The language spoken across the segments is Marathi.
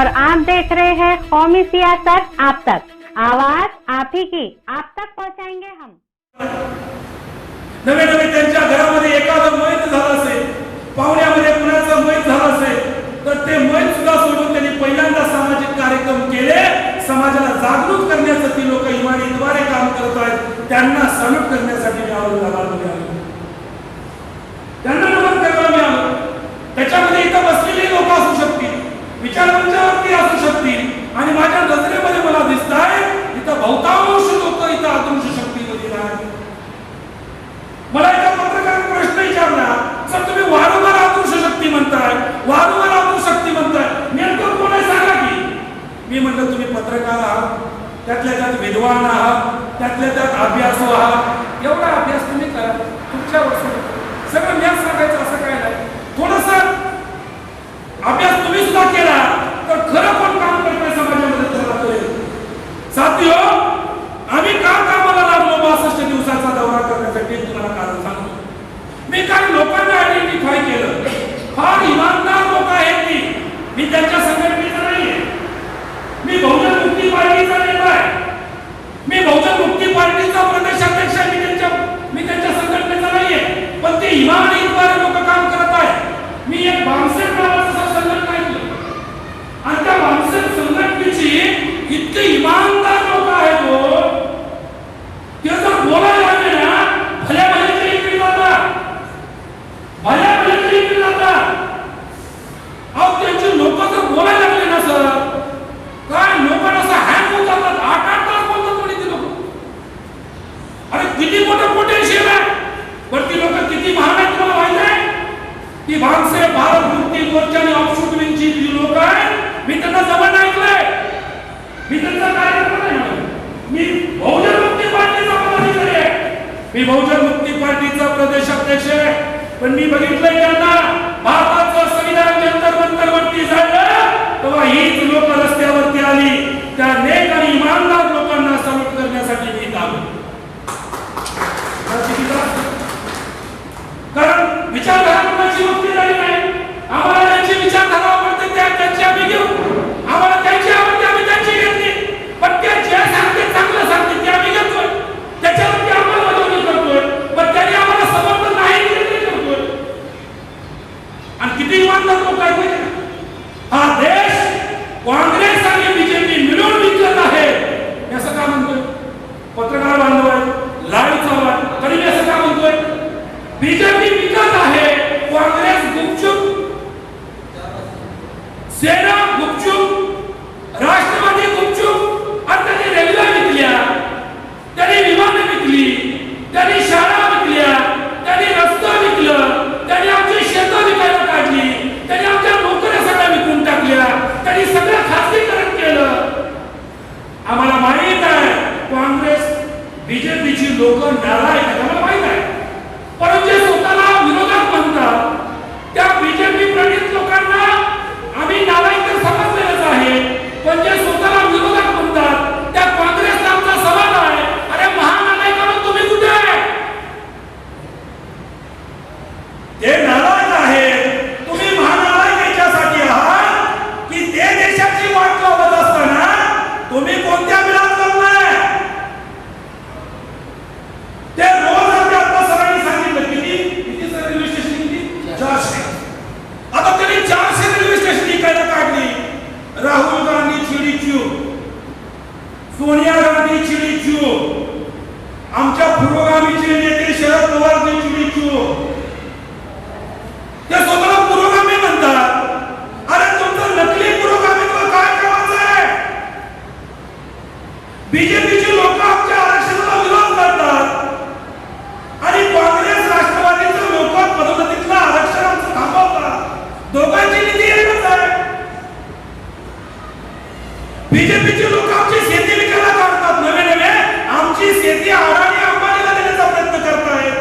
और आप देख रहे हैं कौमी सियासत आप तक, आवाज आप ही की, आप तक पहुंचाएंगे हम। नवे नवे त्यांच्या घरामध्ये एखादं मैत झालं असेल, पाहुण्यामध्ये कुणाचं मैत झालं असेल तर ते मैत सुद्धा सोडून त्यांनी पहिल्यांदा सामाजिक कार्यक्रम केले। समाजाला जागृत करण्याचं ती लोक इमानीद्वारे काम करत आहेत, त्यांना सल्यूट करण्यासाठी मी आलो, त्यांना नमन करायला मी आलो। त्याच्यामध्ये इथं बसलेली लोक असू शकतील, विचारमंचावरती असू शकतील आणि माझ्या नजरेमध्ये मला दिसत आहे इथं बहुतांश लोक इथं अदृश्य शक्तीमध्ये आहेत। मला एका पत्रकाराने प्रश्न विचारला, सर तुम्ही वारंवार अदृश्य शक्ती म्हणताय, वारंवार अदृश्य शक्ती म्हणताय, नेमकं कोण आहे सांगा की। मी म्हणलं तुम्ही पत्रकार आहात, त्यातल्या त्यात विद्वान आहात, त्यातल्या त्यात अभ्यासू आहात, एवढा अभ्यास तुम्ही करा, तुमच्यावर सगळं ज्ञान सांगायचं असं काय नाही। थोडंसं अभ्यास तुम्ही सुद्धा केला तर खरं कोण काम करतोय समाजामध्ये तुम्हाला कळेल। साथियो, आम्ही का कामाला लागलो 62 दिवसाचा दौरा करण्यासाठी तुम्हाला कारण सांगतो। मी काही लोकांना आयडेंटिफाय केलं, फार इमानदार लोक आहेत ती, मी त्यांच्या संघटनेचा नाहीये, मी बहुजन मुक्ती पार्टीचा नेता आहे, मी बहुजन मुक्ती पार्टीचा प्रदेशाध्यक्ष आहे, मी त्यांच्या संघटनेचा नाहीये, पण ते इमानीद्वारे लोक काम करत आहेत। मी एक बामसेट नावाचं संघटना ऐकलं आणि त्या बामसेट संघटनेची इतके इमानदार लोक आहेत हो, ते जर बोलायला लागले ना भल्या भल्याच्या इकडे जातात, भल्या भल्याच्या इकडे जातात। अहो त्यांची लोक जर बोलायला लागले ना सर, काय लोकांना असं हँग होऊन जातात, 8-8 तास बोलतात कोणी ती लोक। अरे किती मोठं पोटेन्शियल आहे, पण ती लोक किती महान आहेत तुम्हाला माहित आहे? ती भानसे भारत मुक्ती मोर्चा आणि ऑफशूट विंगची जी लोक आहेत, मी त्यांना जवळ ऐकलंय, मी त्यांचा कार्यक्रम नाही, मी बहुजन मुक्ती पार्टीचा पदाधिकारी आहे, मी बहुजन मुक्ती पार्टीचा प्रदेशाध्यक्ष आहे, पण मी बघितलंय त्यांना भारताचं संविधान जंतर मंतरवरती झालं तेव्हा हीच लोक रस्त्यावरती आली, त्या नेक आणि इमानदार लोकांना सल्यूट करण्यासाठी मी आलो। कारण विचारधारा कोणाची मुक्ती झाली नाही, आम्हाला त्यांची विचारधारा आवडते त्यांची आम्ही घेऊ, आम्हाला त्यांची आवडते आम्ही त्यांची घेतली, पण ते जे सांगते चांगलं सांगते ते आम्ही घेतोय, त्याच्यावरती अंमलबजावणी करतोय, पण त्यांनी आम्हाला समर्थन नाही दिले करतोय। आणि किती इमानदार लोक आहेत, हा देश काँग्रेस आणि बीजेपी मिळून विकत आहे असं का म्हणतोय? पत्रकार बांधव आहे, लाईव्ह चालू आहे, तरी मी असं का म्हणतोय? बीजेपी विकत आहे, काँग्रेस गुपचूप, सेना गुपचूप, राष्ट्रवादी गुपचूप, आणि त्यांनी रेल्वे विकल्या, त्यांनी विमानं विकली, त्यांनी शाळा विकल्या, त्यांनी रस्ता विकलं, त्यांनी आमची शेतं विकायला काढली, त्यांनी आमच्या नोकऱ्या सगळ्या विकून टाकल्या, त्यांनी सगळं खासगीकरण केलं। आम्हाला माहित आहे काँग्रेस बीजेपीची लोक नाराज आहेत, आम्हाला माहित आहे, पण जे स्वतःला विरोधक म्हणतात त्या बीजेपी प्रणित लोकांना आम्ही नालायक तर समजलेलंच आहे, पण जे स्वतःला विरोधक म्हणतात त्या काँग्रेसला आमचा सवाल आहे, अरे महानालायकांनो तुम्ही कुठे आहे? ते नालायक आहेत, तुम्ही महानालायक याच्यासाठी आहात की ते देशाची वाट लावत असताना तुम्ही कोणत्या बिलात लावलाय? ते रोज रेल्वे स्टेशन किती 400, आता त्यांनी 400 रेल्वे स्टेशन इकायला काढली। राहुल गांधी चिडी चूप, सोनिया गांधी चिडी चूप, आमच्या पुरोगामीचे नेते शरद पवार जे चिडी चूप, ते स्वतःला पुरोगामी म्हणतात। अरे तुमचं नकली पुरोगामीत्व काय करायचं आहे? बीजेपीचे लोक आमच्या आरक्षणाला विरोध करतात आणि काँग्रेस राष्ट्रवादीचे लोक पदोन्नतीतलं आरक्षणाचं थांबवतात, दोघांची नीती एकच आहे। बीजेपीचे लोक आमची शेती विकायला काढतात, नवे नवे आमची शेती अडाणी अंबानीला देण्याचा प्रयत्न करतायत,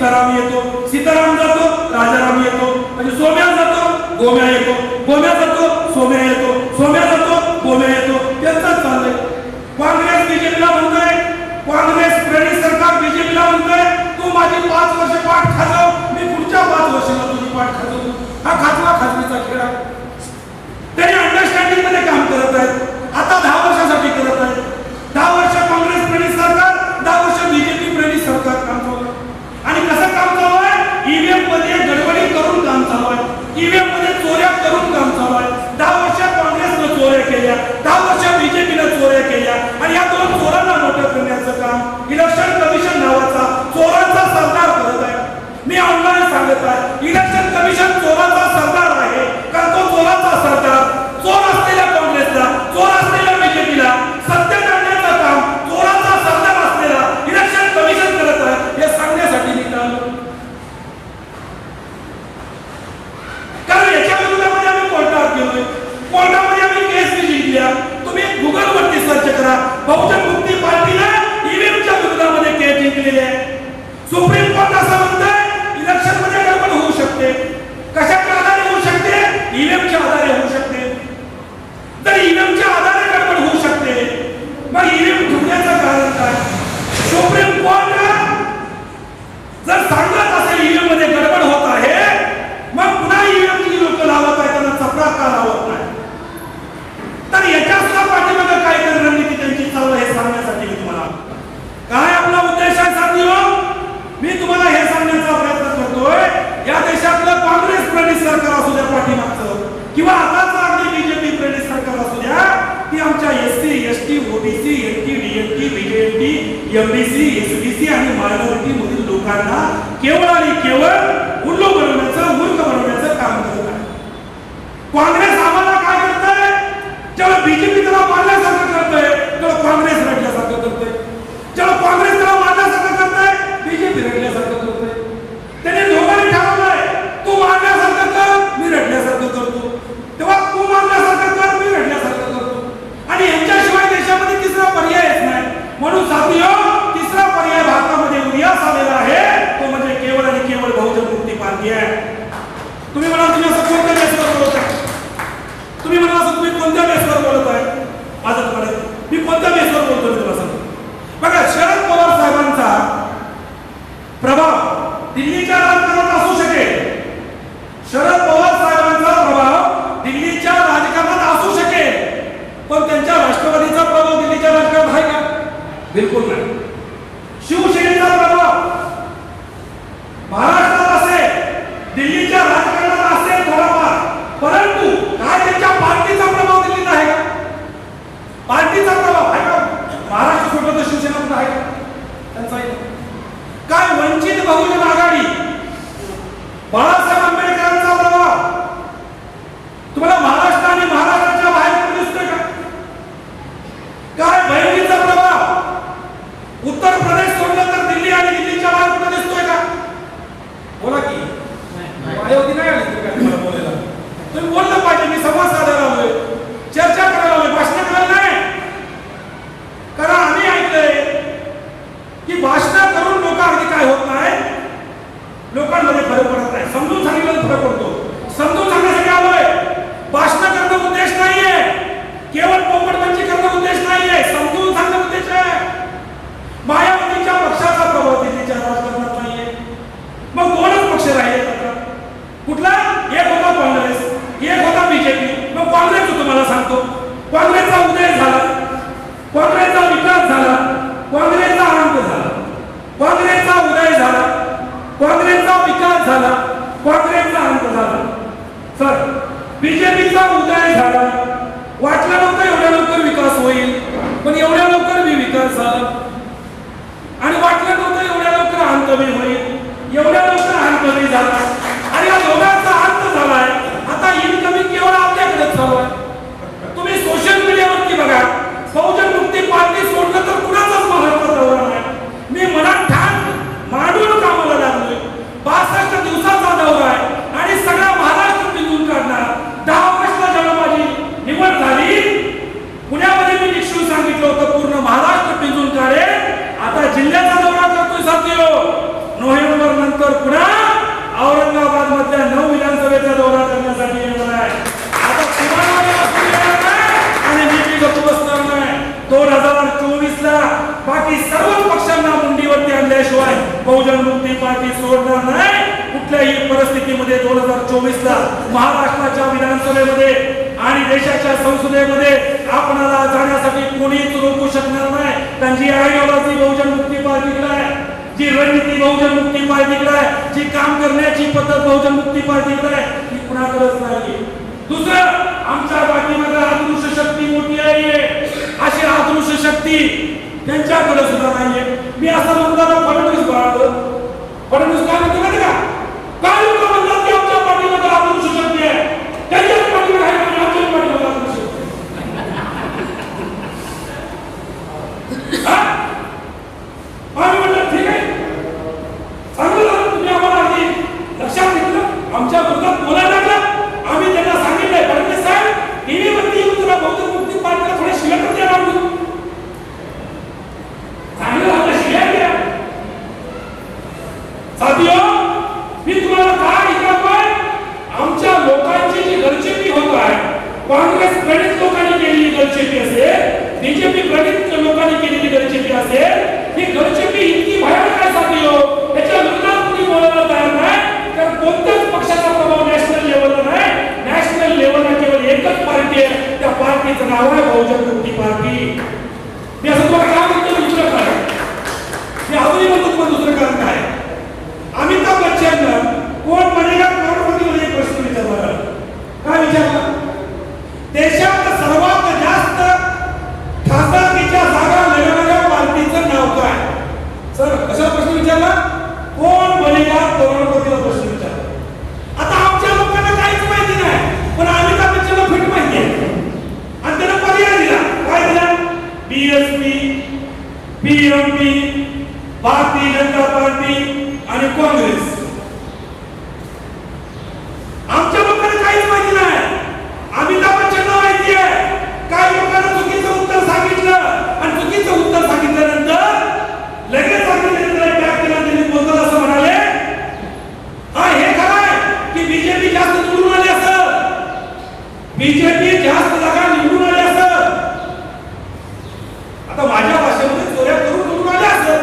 सीताराम येतो, सीताराम जातो राजाराम येतो, म्हणजे सोम्या जातो गोम्या येतो, गोम्या जातो सोम्या येतो, सोम्या जातो गोम्या येतो. त्यांचं चाललंय. काँग्रेस बीजेपीला म्हणतोय, काँग्रेस प्रणित सरकार बीजेपीला म्हणतोय तू माझी 5 वर्ष पाठ खाजव, मी पुढच्या 5 वर्षाला तुझी पाठ खाजवतो. हा खाजवा खाजवीचा खेळ आहे. त्यांनी अंडरस्टँडिंग मध्ये काम करत आहेत. आता 10 वर्षासाठी करत आहेत. 10 वर्ष काँग्रेस प्रणित सरकार, 10 वर्ष बीजेपी प्रणित सरकार काम चालू आहे. आणि कसं काम चालू आहे? ईव्हीएम मध्ये गडबडी करून काम चालू आहे, ईव्हीएम मध्ये चोऱ्या करून काम चालू आहे. 10 वर्ष काँग्रेसनं चोऱ्या केल्या, 10 वर्ष बीजेपीनं चोऱ्या केल्या, आणि या 2 चोरांना मोठं करण्याचं काम इलेक्शन कमिशन नावाचा चोरांचा सरदार करत आहे. मी ऑनलाईन सांगत आहे, इलेक्शन कमिशन चोराचा सरदार आहे. कारण तो चोराचा सरदार चोर असलेल्या काँग्रेसला, चोर असलेल्या बीजेपीला सत्य करण्याचं काम चोराचा सरदार असलेला इलेक्शन कमिशन करत आहे. हे सांगण्यासाठी मी आलो. कारण याच्या विरोधामध्ये आम्ही कोर्टात गेलोय, कोर्टामध्ये आम्ही केस जिंकल्या. तुम्ही गुगल वरती सर्च करा, बहुजन मुक्ती पार्टीने ईव्हीएमच्या विरोधामध्ये केस जिंकलेली आहे. सुप्रीम कोर्ट असं म्हणतंय इलेक्शन मध्ये गडबड होऊ शकते. कशाच्या आधारे होऊ शकते? ईव्हीएमच्या आधारे होऊ शकते. तर ईव्हीएमच्या आधारे गडबड होऊ शकते, मग ईव्हीएम ठेवण्याचं कारण काय? सुप्रीम कोर्ट जर सांगत असेल ईव्हीएम मध्ये गडबड होत आहे, मग पुन्हा ईव्हीएमची लोक लावत आहेत, त्यांना चपरा का लावत नाही? तर याच्या सुद्धा पाठीमागे काय रणनीती त्यांची चालू आहे हे सांगण्यासाठी मी तुम्हाला, काय आपला उद्देश आहे साथीनो, मी तुम्हाला हे सांगण्याचा प्रयत्न करतोय. या देशातलं काँग्रेस प्रणित सरकार असू द्या पाठीमागचं, किंवा आताच अगदी बीजेपी प्रणित सरकार असू द्या, ती आमच्या SC ST OBC NT DNT BJP MBC SBC आणि मायनॉरिटी मधील लोकांना केवळ आणि केवळ उल्लू बनवण्याचं, मूर्ख बनवण्याचं काम करत आहे. काँग्रेस आम्हाला काय करतंय? जेव्हा बीजेपी त्याला मारल्यासारखं करतोय, तेव्हा काँग्रेस रडल्यासारखं करतोय. जेव्हा काँग्रेस त्याला मारल्यासारखं करतोय, बीजेपी रडल्यासारखं करतोय. त्याने दोघांनी ठरवलंय, तू मारल्यासारखं कर, मी रडल्यासारखं करतो. तेव्हा तू मारल्यासारखं कर, मी रडल्यासारखं करतो. आणि यांच्याशिवाय देशामध्ये तिसरा पर्यायच नाही. म्हणून साथीनो, तिसरा पर्याय भारतामध्ये उदयास आलेला आहे, तो म्हणजे केवळ आणि केवळ बहुजन मुक्ती पार्टी आहे. तुम्ही म्हणाल तुम्ही असं कोणत्या बेसवर बोलत आहे? तुम्ही म्हणाल असं तुम्ही कोणत्या बेसवर बोलत आहे? माझं तुम्हाला मी कोणत्या बेसवर बोलतो मी तुम्हाला सांगतो. बघा, शरद पवार साहेबांचा प्रभाव दिल्लीच्या राजकारणात असू शकेल. शरद पवार साहेबांचा प्रभाव दिल्लीच्या राजकारणात असू शकेल, पण त्यांच्या राष्ट्रवादीचा प्रभाव दिल्लीच्या राजकारणात आहे का? बिलकुल नाही. शिवसेनेचा प्रभाव महाराष्ट्रात असेल, दिल्लीच्या राजकारणात असेल थोडाफार, परंतु काय त्यांच्या पार्टीचा प्रभाव दिल्लीत आहे का? पार्टीचा प्रभाव आहे का? महाराष्ट्र सोडलं तर शिवसेना कुठं आहे का? त्यांचा आहे काय? वंचित बहुजन आघाडी, बाळासाहेब आंबेडकरांचा प्रभाव तुम्हाला महाराष्ट्र आणि महाराष्ट्राच्या बाहेर दिसतोय का? काय बहिणीचा प्रभाव उत्तर प्रदेश सोडलं तर दिल्ली आणि दिल्लीच्या बाहेर कुठं दिसतोय का? बोला की मायावती नाही आली का तुम्हाला बोलायला? तुम्ही बोललं पाहिजे. मी संवाद साधायला आलोय, चर्चा करायला आलोय, भाषण करायला नाही. कारण आम्ही ऐकलंय की भाषण करून लोक अगदी काय होत नाही, लोकांमध्ये फरक पडत नाही. समजून सांगितलं फरक पडतो. समजून सांगण्यासाठी आलोय. भाषण करणं उद्देश नाहीये, केवळ पोपटपंची करणं उद्देश नाहीये, समजून सांगणं उद्देश आहे. मायावतीच्या पक्षाचा प्रभाव दिल्लीच्या राजकारणात नाहीये. मग 2च पक्ष राहिले. कुठला? एक होता काँग्रेस, एक होता बीजेपी. मग काँग्रेसचं तुम्हाला सांगतो, काँग्रेसचा उदय झाला, काँग्रेसचा विकास झाला, काँग्रेसचा अंत झाला, काँग्रेसचा उदय झाला, काँग्रेसचा विकास झाला, काँग्रेसचा अंत झाला. सर, बीजेपीचा उदय झाला, वाटलं नव्हतं एवढ्या लवकर विकास होईल, पण एवढ्या लवकर बी विकास झाला. आणि वाटलं नव्हतं एवढ्या लवकर अंत बी होईल, एवढ्या लवकर अंत बी झाला. आणि या दोघांचा अंत झालाय. आता इनकमिंग केवळ आपल्याकडेच चालू आहे. तुम्ही सोशल मीडियावरती बघा, बहुजन मुक्ती पार्टी सोडलं तर कुणाचाच महाराष्ट्र दौरा नाही. मी मनात ठाण मांडून कामाला लागलोय. 62 दिवसाचा दौरा आहे आणि सगळा महाराष्ट्र पिंजून काढणार. 10 ऑगस्टला जेव्हा माझी निवड झाली, पुण्यामध्ये मी निश्चित सांगितलं होतं पूर्ण महाराष्ट्र पिंजून काढेल. सोडणार नाही. कुठल्याही परिस्थितीमध्ये 2024ला महाराष्ट्राच्या विधानसभेमध्ये आणि देशाच्या संसदेमध्ये आपणाला जाण्यासाठी कोणीच रोखू शकणार नाही. त्यांची आयडिओलॉजी बहुजन मुक्ती पार्टीकडे आहे, जी रणनीती बहुजन मुक्ती पार्टीकडे आहे, जी काम करण्याची पद्धत बहुजन मुक्ती पार्टीकडे आहे, ती कुणाकडेच नाही. दुसरं, आमच्या पाठीमागे अदृश्य शक्ती मोठी आहे. अशी अदृश्य शक्ती त्यांच्याकडे सुद्धा नाहीये. मी असं म्हणताना फडणवीस काय म्हणते माहिती का? काय लोक म्हणतात की आमच्या पाठीमागे अदृश्य शक्ती आहे, त्यांच्याच पाठीमागे आहे, आमच्याच पाठीमागे अदृश्य शक्ती. आम्ही म्हटलं ठीक आहे, चांगलं झालं तुम्ही आम्हाला आधी लक्षात घेतलं, आमच्या विरोधात बोलायला लागला. आम्ही त्यांना सांगितलंय, फडणवीस साहेब टीव्ही वरती येऊन तुला बहुजन मुक्ती पार्टीला थोडे शिव्या करते आम्ही. चांगलं झालं, शिव्या द्या. साथियो, मी तुम्हाला काय विचारतोय, आमच्या लोकांची जी गरजेपी होत आहे, काँग्रेस प्रणित लोकांनी केलेली गरजेपी असेल, बीजेपी प्रणित लोकांनी केलेली गरजेपी असेल, ही गरजेपी इतकी भयानक आहे साथियो, त्याच्या विरोधात कोणी बोलायला तयार नाही. कारण कोणत्याच पक्षाचा प्रभाव नॅशनल लेवलला नाही. नॅशनल लेवलला केवळ एकच पार्टी आहे, त्या पार्टीचं नाव आहे बहुजन मुक्ती पार्टी. मी असं तुम्हाला काय म्हणतो, दुसरं काय मी अजूनही म्हणतो तुम्हाला दुसरं कारण काय. अमिताभ बच्चन कोण बनेगा करोडपती मध्ये एक प्रश्न विचारला. काय विचारला? देशात सर्वात जास्त खासदारकीच्या जागा लढवणाऱ्या पार्टीचं नाव काय? सर कसा प्रश्न विचारला? कोण बनेगा करोडपतीला प्रश्न विचारला. आता आमच्या लोकांना काहीच माहिती नाही, पण अमिताभ बच्चनला फिट माहिती आहे आणि त्याला पर्याय दिला. काय दिला? BSP, BMP, Bharatiya Janata party आणि काँग्रेस. आमच्या लोकांना काहीच माहिती नाही, अमिताभ बच्चनला माहिती आहे. काही लोकांना चुकीचं उत्तर सांगितलं आणि चुकीचं उत्तर सांगितल्यानंतर लगेच त्यांनी बोलतात असं म्हणाले, हा हे खरं आहे की बीजेपी जास्त निवडून आली असं, बीजेपी जास्त जागा निवडून आली असं. आता माझ्या भाषेमध्ये चोऱ्या करून निवडून आले असं,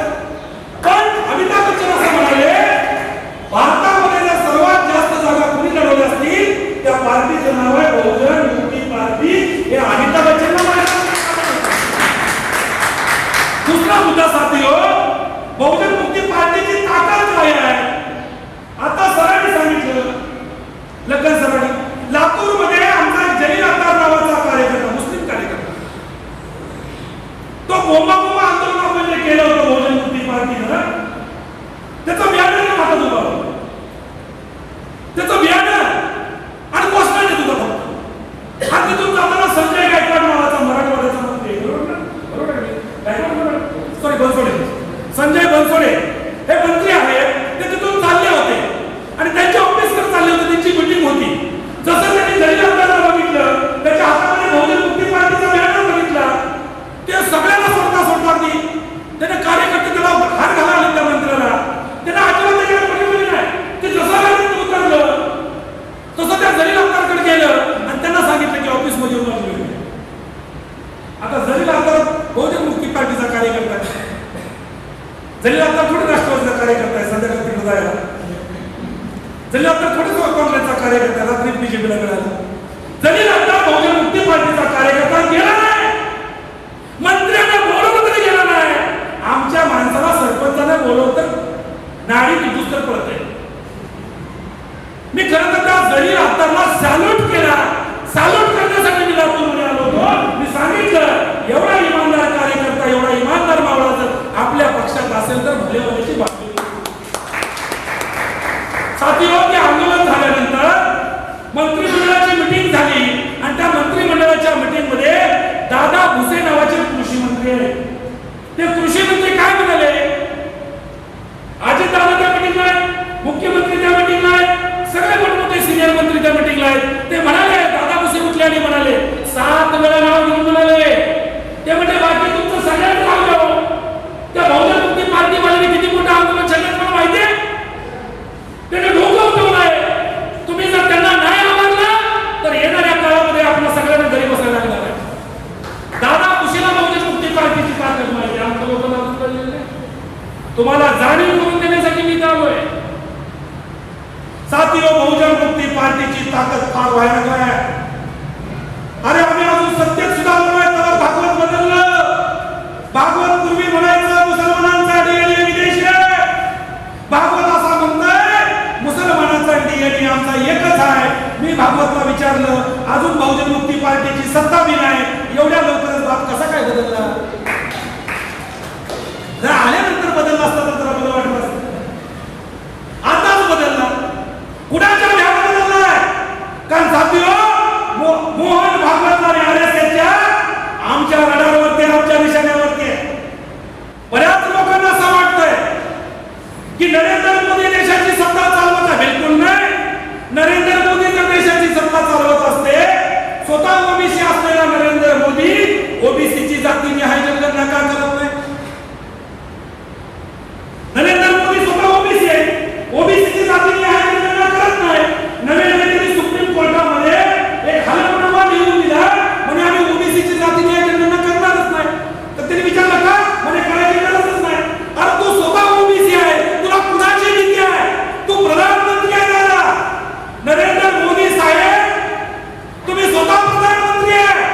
पण अमिताभ बच्चन असं म्हणाले, भारतामध्ये जर सर्वात जास्त जागा कुणी लढवल्या असतील त्या पार्टीचं नाव आहे बहुजन मुक्ती पार्टी. हे अमिताभ बच्चनला माहिती. दुसरा मुद्दा साथियो, बहुजन मुक्ती पार्टीची ताकद काय आहे? आता सरांनी सांगितलं, लखन सरांनी, लातूर मध्ये आमचा जलील अत्तार नावाचा कार्यकर्ता, मुस्लिम कार्यकर्ता, तो बोंबा आंदोलनामध्ये केलं होतं बहुजन मुक्ती पार्टीनं. त्याचं बॅनर हातात उभा होता, त्याचं बॅनर आणि पोस्टर देत होता फक्त. हा तिथून जाताना संजय गायकवाड नावाचा मराठवाड्याचा मंत्री, संजय बनसोडे हे मंत्री आहेत, ते तिथून चालले होते आणि त्यांच्या ऑफिसकडे चालले होते, त्यांची मीटिंग होती. जसं त्यांनी जलील अत्तारला बघितलं, त्याच्या हातामध्ये बहुजन मुक्ती पार्टीचा बॅनर बघितला, ते सगळ्यांना सोडतात की त्याने कार्यकर्ते त्याला हात घालायला त्या मंत्र्याला, त्यांना अजिबात त्याच्याकडे नाही. ते जसं गाडीत उतरलं तसं त्या जलील अत्तारकडे गेलं आणि त्यांना सांगितलं की ऑफिस मध्ये येऊन. आता जलील अत्तार बहुजन मुक्ती पार्टीचा कार्यकर्ता आहे, जलील अत्तार थोडी राष्ट्रवादीचा कार्यकर्ता आहे. संध्याकाळी तिकडे जायला जलील अत्तार थोडीच काँग्रेसचा कार्यकर्ता, रात्री बीजेपीला मिळाला. जलील अत्तार बहुजन मुक्ती पार्टीचा कार्यकर्ता गेला नाही, मंत्र्यांना बोलवलं तरी गेला नाही. आमच्या माणसाला सरपंचाने बोलवलं तर नाडी दुसरं पडत आहे. मी खरं तर त्या जलील अत्तारला सॅल्यूट केला. सॅल्यूट करण्यासाठी मी लातूरमध्ये आलो होतो. मी सांगितलं, एवढा इमानदार कार्यकर्ता, एवढा इमानदार मावळा जर आपल्या पक्षात असेल तर भले होण्याची बातमी. साथियो, ते आंदोलन झाल्यानंतर मंत्रिमंडळाची मीटिंग झाली आणि त्या मंत्रिमंडळाच्या मीटिंग मध्ये दादा भुसे नावाचे कृषी मंत्री आहेत. ते कृषी मंत्री काय म्हणाले? अजितदादा त्या मीटिंगला आहेत, मुख्यमंत्री त्या मीटिंगला आहेत, सगळे मोठमोठे सिनियर मंत्री त्या मीटिंगला आहेत. ते म्हणाले, दादा भुसे कुठल्याने म्हणाले, 7 वेळा नाव घेऊन म्हणाले. ते म्हणजे बाकी तुमचं सगळ्यांचं राहिलं. त्या बहुजन मुक्ती पार्टीवाल्यांनी किती मोठं आंदोलन छेडलं मला माहिती आहे. त्याने डोकं उठवलं आहे. तुम्ही जर त्यांना नाही आवडलं तर येणाऱ्या काळामध्ये आपल्या सगळ्यांना घरी बसायला लागणार आहे. दादा भुसेला बहुजन मुक्ती पार्टीची ताकद माहिती, आमच्या लोकांना तुम्हाला जाणीव करून देण्यासाठी मी आलोय. साथियों, बहुजन मुक्ती पार्टीची ताकद फार भयानक आहे. अरे आम्ही अजून सत्तेत सुद्धा म्हणूया तर भागवत बदललं. भागवत पूर्वी म्हणायचं मुसलमानांचा डीएनए विदेशी आहे. भागवत असा म्हणतोय मुसलमानांचा डीएनए आमचा एकच आहे. मी भागवतला विचारलं, अजून बहुजन मुक्ती पार्टीची सत्ता बी नाही, एवढ्या लवकरच बाप कसा काय बदलला? जर आल्यानंतर बदलला असता तर जरा बदल वाटला असता. आताच बदलला. कुणाच्या भ्याला बदललाय? कारण साथियो, मोहन भागवत आणि आरएसएसच्या आमच्या रडारवरती, आमच्या निशाण्यावरती आहे. बऱ्याच लोकांना असं वाटतंय की नरेंद्र मोदी देशाची सत्ता चालवत आहे. बिलकुल नाही. नरेंद्र मोदी जर देशाची सत्ता चालवत असते, स्वतः ओबीसी असलेला नरेंद्र मोदी ओबीसीची जातीनिहाय जनगणना का करत नाही? नरेंद्र मोदी स्वतः ओबीसी आहे, ओबीसीची जातीनिहाय जनगणना करत नाही. नरेंद्र मोदी सुप्रीम कोर्टामध्ये एक हलफनामा लिहून दिला, म्हणजे आम्ही ओबीसीची जातीनिहाय जनगणना करणारच नाही. तर त्यांनी विचारलं का? म्हणजे करायची गरजच नाही. अरे तू स्वतः ओबीसी आहे, तुला कुणाची भीती आहे? तू प्रधानमंत्री आहे दादा. नरेंद्र मोदी साहेब, तुम्ही स्वतः प्रधानमंत्री आहे,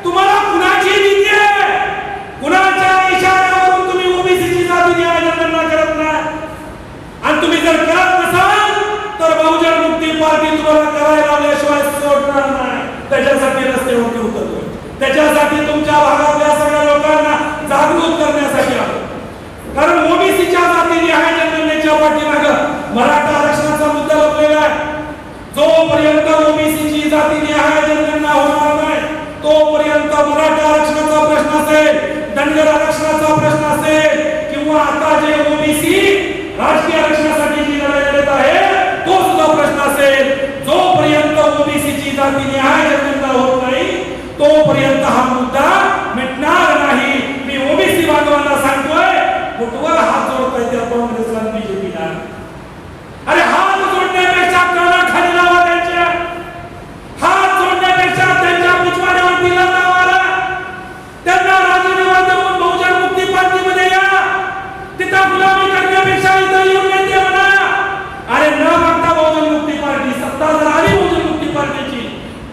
तुम्हाला कुणाची भीती आहे? कुणाच्या इशाऱ्यावरून तुम्ही ओबीसीची जातीनिहाय जनगणना करत नाही? आणि तुम्ही जर करत नसाल तर बहुजन मुक्ती पार्टी तुम्हाला करायला लावल्याशिवाय सोडणार नाही. त्याच्यासाठी रस्त्यावरती उतरतो. त्याच्यासाठी तुमच्या भागातल्या सगळ्या लोकांना जागृत करण्यासाठी आलो. कारण ओबीसीच्या जातीनिहाय जनगणनेच्या पाठीमागं मराठा आरक्षणाचा मुद्दा लपलेला आहे. जोपर्यंत ओबीसीची जातीनिहाय जनगणना होणार नाही, तोपर्यंत मराठा आरक्षणाचा प्रश्न असेल, धनगर आरक्षणाचा प्रश्न असेल, किंवा आता जे ओबीसी राजकीय आरक्षणासाठी जी लढाई लढत आहे तो सुद्धा प्रश्न असेल. जोपर्यंत ओबीसीची जातीनिहाय जनगणना होत नाही, तोपर्यंत हा मुद्दा मिटणार नाही. मी ओबीसी बांधवांना सांगतोय, कुठवर हात जोडताय त्या काँग्रेसला, बीजेपीला. अरे हात जोडण्यापेक्षा काना खाली लावा त्यांच्या. हात जोडण्यापेक्षा त्यांच्या पुचवाड्यावरती लाथा मारा. त्यांना राजीनामा देऊन बहुजन मुक्ती पार्टीमध्ये या. तिथं गुलामी करण्यापेक्षा इथं येऊन नेते म्हणा. अरे न बघता बहुजन मुक्ती पार्टी सत्ता जर आली बहुजन मुक्ती पार्टीची,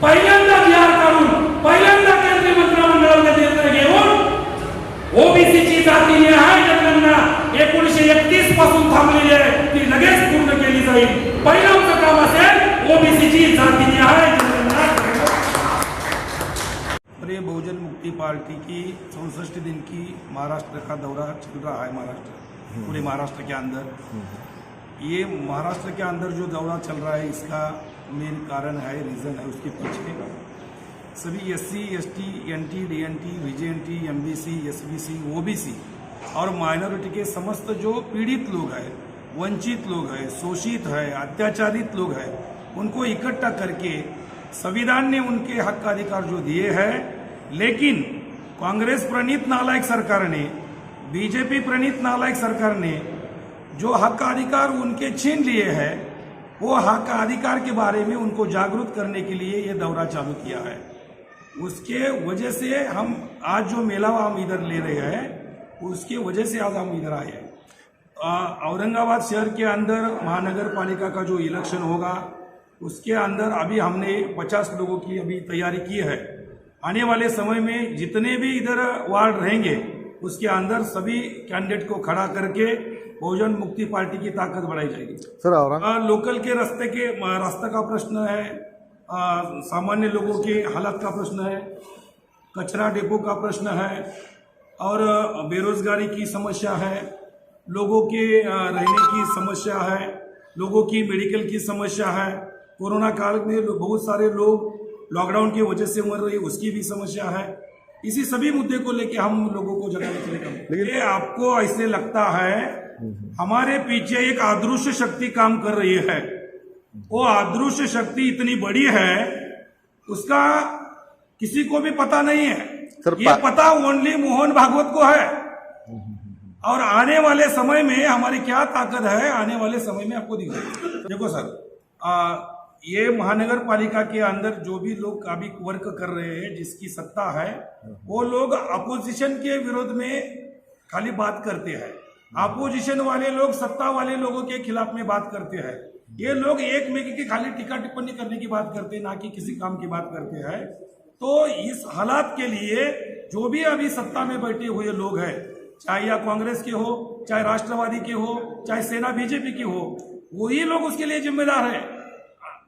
पहिल्यांदा जी.आर. काढून, पहिल्यांदा केंद्रीय मंत्रिमंडळाने निर्णय घेऊन ओबीसीची जातीनिहाय जनगणना 1931 पासून थांबलेली आहे, ती लगेच पूर्ण केली जाईल. पहिलं आमचं काम असेल ओबीसीची जातीनिहाय जनगणना. बहुजन मुक्ति पार्टी की 64 दिन की महाराष्ट्र का दौरा चल रहा है. महाराष्ट्र, पूरे महाराष्ट्र के अंदर ये महाराष्ट्र के अंदर जो दौरा चल रहा है, इसका मेन कारण है, रीज़न है उसके पीछे सभी SC, ST, NT, DNT, VJNT, MBC, SBC, OBC और माइनॉरिटी के समस्त जो पीड़ित लोग हैं, वंचित लोग हैं, शोषित है, अत्याचारित लोग हैं, उनको इकट्ठा करके संविधान ने उनके हक अधिकार जो दिए हैं, लेकिन कांग्रेस प्रणीत नालायक सरकार ने, बीजेपी प्रणीत नालायक सरकार ने जो हक अधिकार उनके छीन लिए हैं, वो हक अधिकार के बारे में उनको जागरूक करने के लिए ये दौरा चालू किया है. उसके वजह से हम आज जो मेला हम इधर ले रहे हैं, उसके वजह से आज हम इधर आए हैं. औरंगाबाद शहर के अंदर महानगर पालिका का जो इलेक्शन होगा, उसके अंदर अभी हमने 50 लोगों की अभी तैयारी की है. आने वाले समय में जितने भी इधर वार्ड रहेंगे, उसके अंदर सभी कैंडिडेट को खड़ा करके बहुजन मुक्ति पार्टी की ताकत बढ़ाई जाएगी. सर, लोकल के रास्ते का प्रश्न है, सामान्य लोगों के हालात का प्रश्न है, कचरा डिपो का प्रश्न है, और बेरोजगारी की समस्या है, लोगों के रहने की समस्या है, लोगों की मेडिकल की समस्या है. कोरोना काल में बहुत सारे लोग लॉकडाउन की वजह से मर रहे, उसकी भी समस्या है. इसी सभी मुद्दे को लेके हम लोगों को जगाने के लिए काम. ये आपको ऐसे लगता है हमारे पीछे एक अदृश्य शक्ति काम कर रही है. वो अदृश्य शक्ति इतनी बड़ी है, उसका किसी को भी पता नहीं है. ये पता ओनली मोहन भागवत को है. और आने वाले समय में हमारी क्या ताकत है, आने वाले समय में आपको दिखाएंगे. देखो सर, ये महानगर पालिका के अंदर जो भी लोग अभी वर्क कर रहे हैं, जिसकी सत्ता है, वो लोग अपोजिशन के विरोध में खाली बात करते हैं. अपोजिशन वाले लोग सत्ता वाले लोगों के खिलाफ में बात करते हैं। ये लोग एक में की खाली टीका टिप्पणी करने की बात करते हैं, ना कि किसी काम की बात करते हैं। तो इस हालात के लिए जो भी अभी सत्ता में बैठे हुए लोग हैं, चाहे या कांग्रेस के हो, चाहे राष्ट्रवादी के हो, चाहे सेना बीजेपी की हो, वही लोग उसके लिए जिम्मेदार है।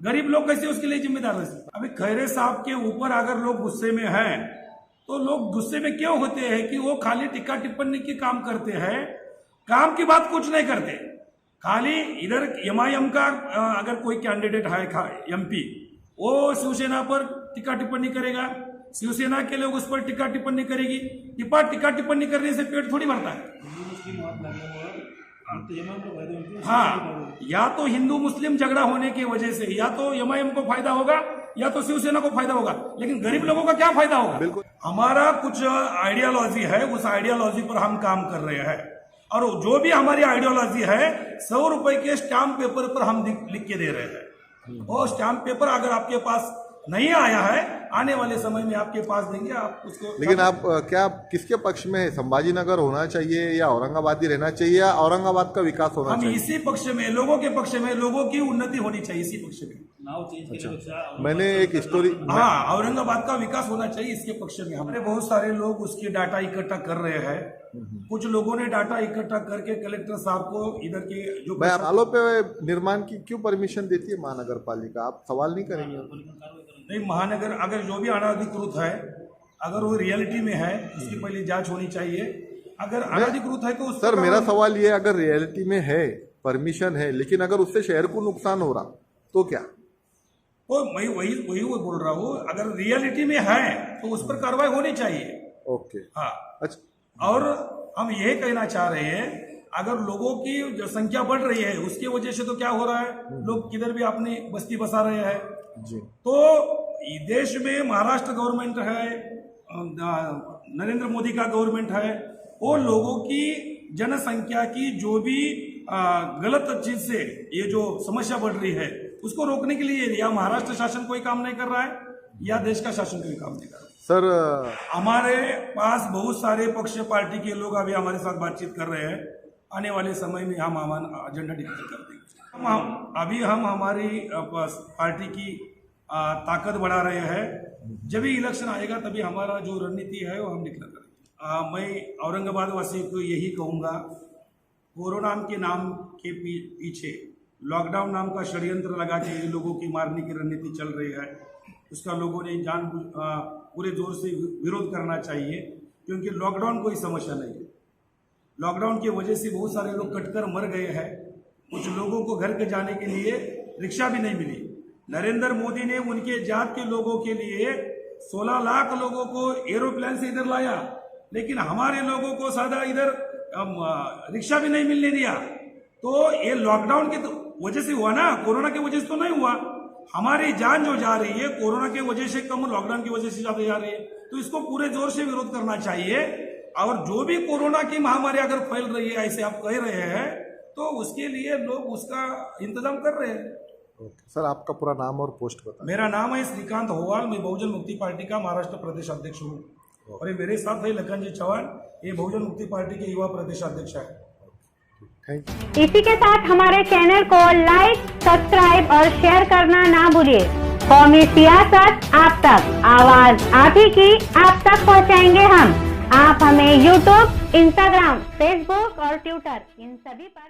गरीब लोग कैसे उसके लिए जिम्मेदार है? अभी खैरे साहब के ऊपर अगर लोग गुस्से में हैं तो लोग गुस्से में क्यों होते हैं कि वो खाली टीका टिप्पणी की काम करते हैं, काम की बात कुछ नहीं करते। खाली इधर एमआईएम का अगर कोई कैंडिडेट है एमपी, वो शिवसेना पर टीका टिप्पणी करेगा, शिवसेना के लोग उस पर टीका टिप्पणी करेगी। टीका टिप्पणी करने से पेट थोड़ी भरता है। हाँ, या तो हिंदू मुस्लिम झगड़ा होने की वजह से या तो एमआईएम को फायदा होगा या तो शिवसेना को फायदा होगा, लेकिन गरीब लोगों का क्या फायदा होगा? बिल्कुल। हमारा कुछ आइडियोलॉजी है, उस आइडियोलॉजी पर हम काम कर रहे हैं, और जो भी हमारी आइडियोलॉजी है 100 रुपए के स्टाम्प पेपर पर हम लिख के दे रहे हैं। वो स्टाम्प पेपर अगर आपके पास नहीं आया है, आने वाले समय में आपके पास देंगे, आप उसको। लेकिन आप क्या किसके पक्ष में है? संभाजी नगर होना चाहिए या औरंगाबाद ही रहना चाहिए या औरंगाबाद का विकास होना चाहिए? हम इसी पक्ष में, लोगों के पक्ष में, लोगों की उन्नति होनी चाहिए, इसी पक्ष में। अच्छा, मैंने एक स्टोरी, हाँ, औरंगाबाद का विकास होना चाहिए, इसके पक्ष में। हमारे बहुत सारे लोग उसकी डाटा इकट्ठा कर रहे हैं। कुछ लोगों ने डाटा इकट्ठा करके कलेक्टर साहब को इधर के जो नालों पे निर्माण की क्यों परमिशन देती है महानगर पालिका? आप सवाल नहीं करेंगे? नहीं, महानगर अगर जो भी अनाधिकृत है, अगर वो रियलिटी में है, उसकी पहले जांच होनी चाहिए। अगर अनाधिकृत है तो सर मेरा सवाल ये, अगर रियलिटी में है, परमिशन है, लेकिन अगर उससे शहर को नुकसान हो रहा तो क्या? तो मैं वही वो बोल रहा हूँ, अगर रियलिटी में है तो उस पर कार्रवाई होनी चाहिए। ओके, हाँ। अच्छा, और हम ये कहना चाह रहे हैं, अगर लोगों की जो संख्या बढ़ रही है उसकी वजह से तो क्या हो रहा है, लोग किधर भी अपनी बस्ती बसा रहे हैं जी। तो देश में महाराष्ट्र गवर्नमेंट है, नरेंद्र मोदी का गवर्नमेंट है, वो लोगों की जनसंख्या की जो भी गलत चीज से ये जो समस्या बढ़ रही है उसको रोकने के लिए या महाराष्ट्र शासन कोई काम नहीं कर रहा है या देश का शासन कोई काम नहीं कर रहा है। सर हमारे पास बहुत सारे पक्ष पार्टी के लोग अभी हमारे साथ बातचीत कर रहे हैं। आने वाले समय में हम हमारा एजेंडा डिक्लेयर कर देंगे। अभी हम हमारी पार्टी की ताकत बढ़ा रहे हैं। जब भी इलेक्शन आएगा तभी हमारा जो रणनीति है वो हम डिक्लेयर करेंगे। मैं औरंगाबाद वासी को यही कहूँगा, कोरोना के नाम के पीछे लॉकडाउन नाम का षड्यंत्र लगा के लोगों की मारने की रणनीति चल रही है। उसका लोगों ने पूरे जोर से विरोध करना चाहिए, क्योंकि लॉकडाउन कोई समस्या नहीं है। लॉकडाउन की वजह से बहुत सारे लोग कटकर मर गए हैं। कुछ लोगों को घर के जाने के लिए रिक्शा भी नहीं मिली। नरेंद्र मोदी ने उनके जात के लोगों के लिए 16 लाख लोगों को एरोप्लेन से इधर लाया, लेकिन हमारे लोगों को सादा इधर रिक्शा भी नहीं मिलने दिया। तो ये लॉकडाउन की वजह से हुआ ना, कोरोना की वजह से तो नहीं हुआ। हमारी जान जो जा रही है कोरोना की वजह से कम, लॉकडाउन की वजह से ज्यादा जा रही है। तो इसको पूरे जोर से विरोध करना चाहिए। और जो भी कोरोना की महामारी अगर फैल रही है ऐसे आप कह रहे हैं, तो उसके लिए लोग उसका इंतजाम कर रहे हैं। सर आपका पूरा नाम और पोस्ट बताएं। मेरा नाम है श्रीकांत होवाल, मैं बहुजन मुक्ति पार्टी का महाराष्ट्र प्रदेश अध्यक्ष हूँ। और ये मेरे साथ है लखन जी चौहान, ये बहुजन मुक्ति पार्टी के युवा प्रदेश अध्यक्ष है। इसी के साथ हमारे चैनल को लाइक, सब्सक्राइब और शेयर करना ना भूलिए। कौमी सियासत आप तक, आवाज आप ही की आप तक पहुंचाएंगे हम। आप हमें यूट्यूब, इंस्टाग्राम, फेसबुक और ट्विटर इन सभी पर